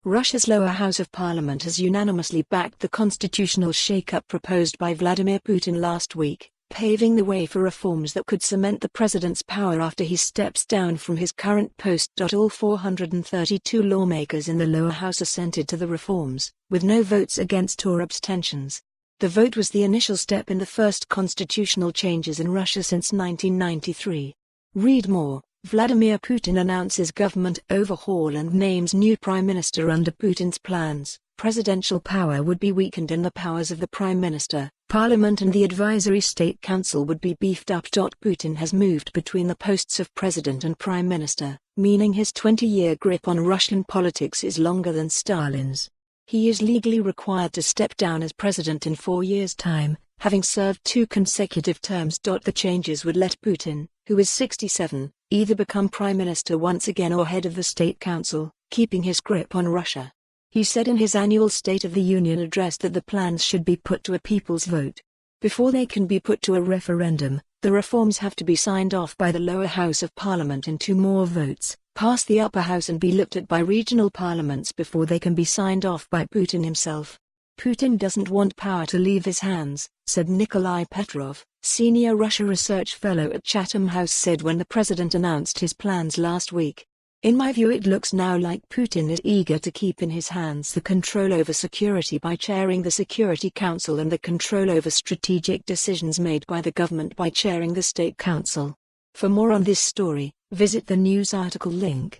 Russia's lower house of parliament has unanimously backed the constitutional shake-up proposed by Vladimir Putin last week, paving the way for reforms that could cement the president's power after he steps down from his current post. All 432 lawmakers in the lower house assented to the reforms, with no votes against or abstentions. The vote was the initial step in the first constitutional changes in Russia since 1993. Read more. Vladimir Putin announces government overhaul and names new prime minister under Putin's plans. Presidential power would be weakened and the powers of the prime minister, parliament and the advisory state council would be beefed up. Putin has moved between the posts of president and prime minister, meaning his 20-year grip on Russian politics is longer than Stalin's. He is legally required to step down as president in 4 years' time, having served 2 consecutive terms. The changes would let Putin, who is 67, either become prime minister once again or head of the state council, keeping his grip on Russia. He said in his annual State of the Union address that the plans should be put to a people's vote. Before they can be put to a referendum, the reforms have to be signed off by the lower house of parliament in 2 more votes, pass the upper house and be looked at by regional parliaments before they can be signed off by Putin himself. Putin doesn't want power to leave his hands, said Nikolai Petrov, senior Russia research fellow at Chatham House, said when the president announced his plans last week. In my view, it looks now like Putin is eager to keep in his hands the control over security by chairing the Security Council and the control over strategic decisions made by the government by chairing the State Council. For more on this story, visit the news article link.